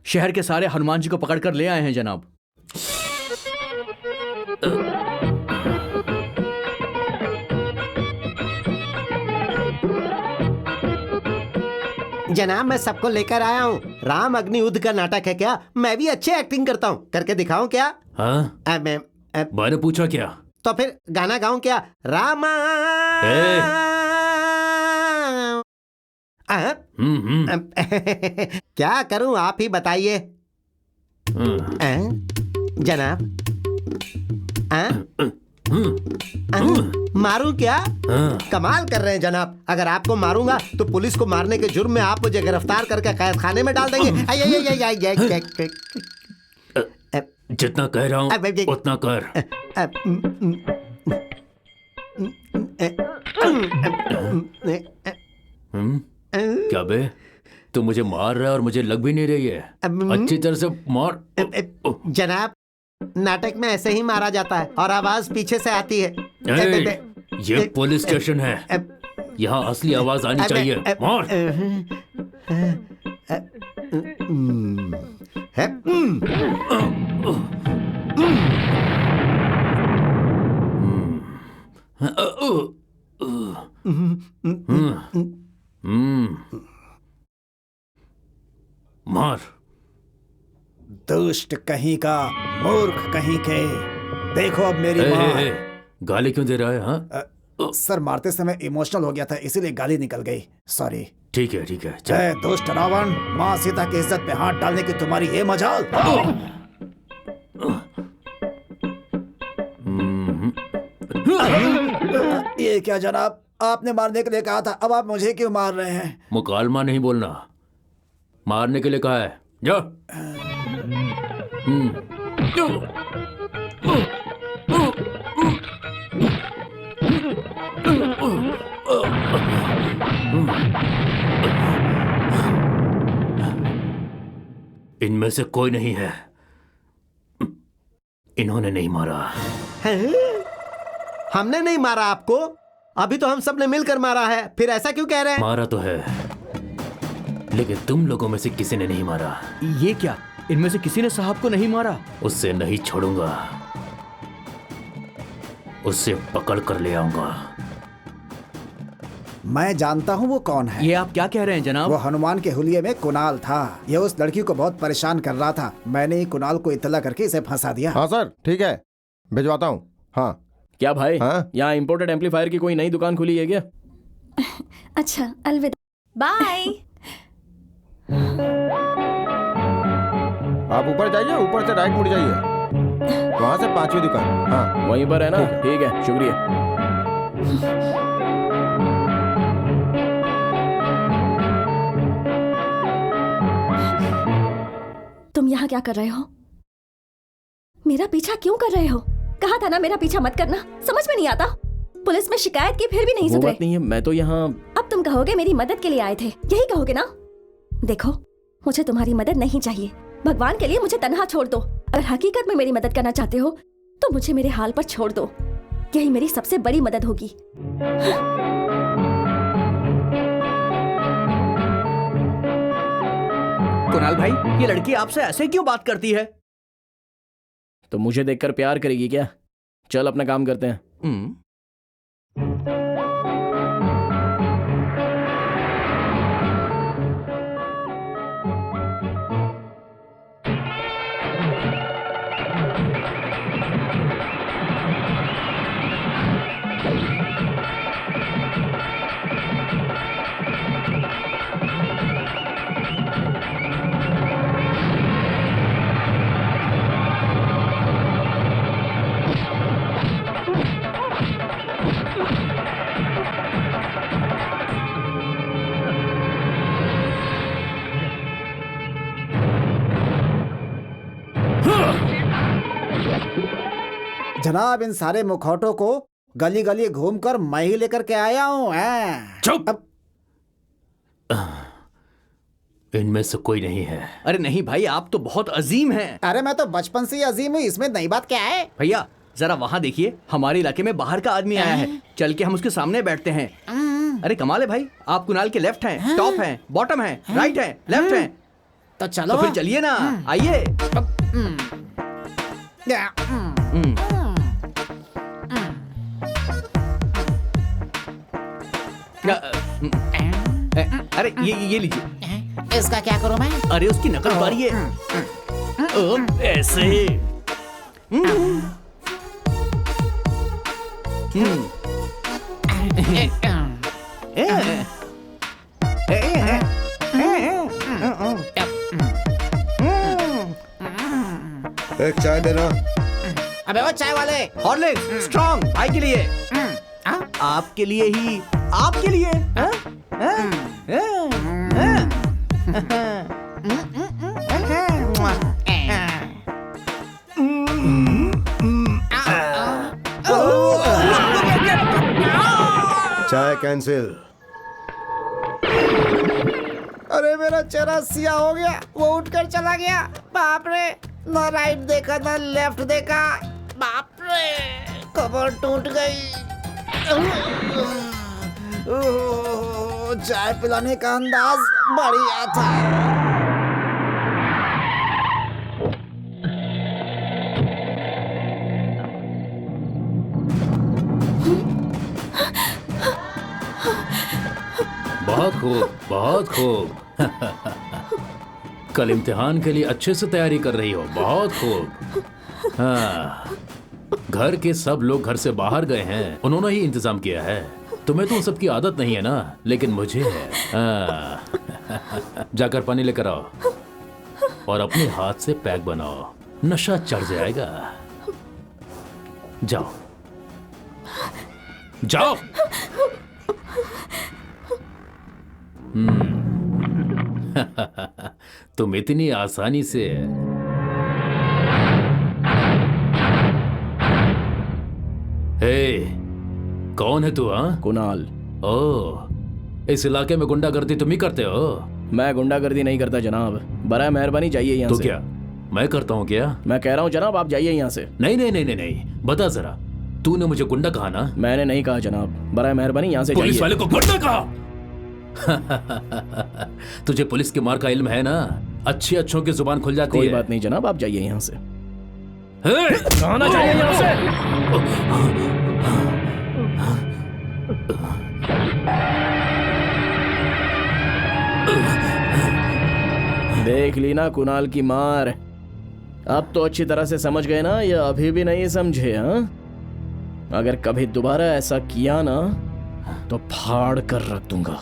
शहर के सारे हनुमान जी को पकड़कर ले आए हैं जनाब। जनाब मैं सबको लेकर आया हूँ। राम अग्नि युद्ध का नाटक है क्या? मैं भी अच्छी एक्टिंग करता हूँ, करके दिखाऊं क्या? हाँ? मैंने पूछा क्या? तो फिर गाना गाऊं क्या? रामा क्या करूं आप ही बताइए जनाब। मारूं क्या? कमाल कर रहे हैं जनाब। अगर आपको मारूंगा तो पुलिस को मारने के जुर्म में आप मुझे गिरफ्तार करके कैद खाने में डाल देंगे। जितना कह रहा हूँ उतना कर। क्या बे, तू मुझे मार रहा है और मुझे लग भी नहीं रही है। अच्छी तरह से मार। जनाब नाटक में ऐसे ही मारा जाता है और आवाज पीछे से आती है। ये पुलिस स्टेशन है, यहाँ असली आवाज आनी चाहिए। मार। मार। दुष्ट कहीं का, मूर्ख कहीं के। देखो अब मेरी माँ। गाली क्यों दे रहा है? हाँ सर, मारते समय इमोशनल हो गया था, इसीलिए गाली निकल गई। सॉरी। ठीक है ठीक है। जय दुष्ट रावण, माँ सीता की इज्जत पे हाथ डालने की तुम्हारी ये मजाल। ये क्या जनाब, आपने मारने के लिए कहा था, अब आप मुझे क्यों मार रहे हैं? मुकालमा नहीं बोलना, मारने के लिए कहा है। जा। इनमें से कोई नहीं है, इन्होंने नहीं मारा। हमने नहीं मारा आपको? अभी तो हम सब ने मिलकर मारा है, फिर ऐसा क्यों कह रहे हैं? मारा तो है, लेकिन तुम लोगों में से किसी ने नहीं मारा। ये क्या, इनमें से किसी ने साहब को नहीं मारा? उससे नहीं छोड़ूंगा, उससे पकड़ कर ले आऊंगा। मैं जानता हूँ वो कौन है। ये आप क्या कह रहे हैं जनाब? वो हनुमान के हुलिये में कुणाल था। ये उस लड़की को बहुत परेशान कर रहा था। मैंने ही कुणाल को इत्तला करके इसे फंसा दिया। हाँ सर, ठीक है, भिजवाता हूँ। हाँ क्या भाई, हाँ? यहाँ इम्पोर्टेड एम्पलीफायर की कोई नई दुकान खुली है क्या? अच्छा, अलविदा, बाय। आप ऊपर जाइए, ऊपर से राइट मुड़ जाइए, वहाँ से 5वीं दुकान। हाँ वहीं पर है ना? ठीक है, शुक्रिया। तुम यहाँ क्या कर रहे हो? मेरा पीछा क्यों कर रहे हो? कहा था ना मेरा पीछा मत करना। समझ में नहीं आता? पुलिस में शिकायत की फिर भी नहीं सुधरे। बात नहीं है, मैं तो यहाँ। अब तुम कहोगे मेरी मदद के लिए आए थे, यही कहोगे ना? देखो, मुझे तुम्हारी मदद नहीं चाहिए। भगवान के लिए मुझे तन्हा छोड़ दो। अगर हकीकत में मेरी मदद करना चाहते हो तो मुझे मेरे हाल पर छोड़ दो। यही मेरी सबसे बड़ी मदद होगी। कुणाल भाई, ये लड़की आपसे ऐसे क्यों बात करती है? तो मुझे देखकर प्यार करेगी क्या? चल अपना काम करते हैं। जनाब, इन सारे मुखौटों को गली गली घूमकर मैं ही लेकर के आया हूँ। चुप। इनमें से कोई नहीं है। अरे नहीं भाई, आप तो बहुत अजीम हैं। अरे मैं तो बचपन से ही अजीम हूँ, इसमें नई बात क्या है? भैया जरा वहाँ देखिए, हमारे इलाके में बाहर का आदमी आया है। चल के हम उसके सामने बैठते हैं। अरे कमाल है भाई, आप कुणाल के लेफ्ट हैं, टॉप हैं, बॉटम हैं, राइट हैं, लेफ्ट हैं। तो चलो। तो फिर चलिए ना, आइए। अरे ये लीजिए। इसका क्या करूं मैं? अरे उसकी नकल उतारिए। ऐसे। एक चाय देना। अबे वो चाय वाले। हॉर्लिक्स स्ट्रॉन्ग भाई के लिए, आपके लिए ही, आपके लिए। चाय कैंसिल। अरे मेरा चेहरा सिया हो गया, वो उठकर चला गया। बाप रे, ना राइट देखा ना लेफ्ट देखा। बाप रे, कमर टूट गई। चाय पिलाने का अंदाज बढ़िया था। बहुत खूब, बहुत खूब। कल इम्तिहान के लिए अच्छे से तैयारी कर रही हो, बहुत खूब। हाँ, घर के सब लोग घर से बाहर गए हैं, उन्होंने ही इंतजाम किया है। तुम्हें तो उन सबकी आदत नहीं है ना, लेकिन मुझे है। हाँ। जाकर पानी लेकर आओ और अपने हाथ से पैक बनाओ, नशा चढ़ जाएगा। जाओ जाओ। तुम इतनी आसानी से। हे, कौन है तू? हाँ, कुणाल। ओ, इस इलाके में गुंडागर्दी तुम ही करते हो? मैं गुंडागर्दी नहीं करता जनाब, बराए मेहरबानी जाइए यहाँ तो से। क्या मैं करता हूँ क्या? मैं कह रहा हूँ जनाब, आप जाइए यहाँ से। नहीं नहीं नहीं नहीं नहीं, बता जरा, तूने मुझे गुंडा कहा ना? मैंने नहीं कहा जनाब, बराए मेहरबानी यहाँ से पुलिस जाइए। वाले को गुंडा कहा? तुझे पुलिस के मार का इल्म है ना? अच्छी अच्छों की जुबान खुल जाती है। कोई बात नहीं जनाब, आप जाइए यहाँ से। जाना चाहिए यहाँ से। देख ली ना कुणाल की मार। अब तो अच्छी तरह से समझ गए ना, या अभी भी नहीं समझे? हाँ, अगर कभी दोबारा ऐसा किया ना तो फाड़ कर रख दूंगा।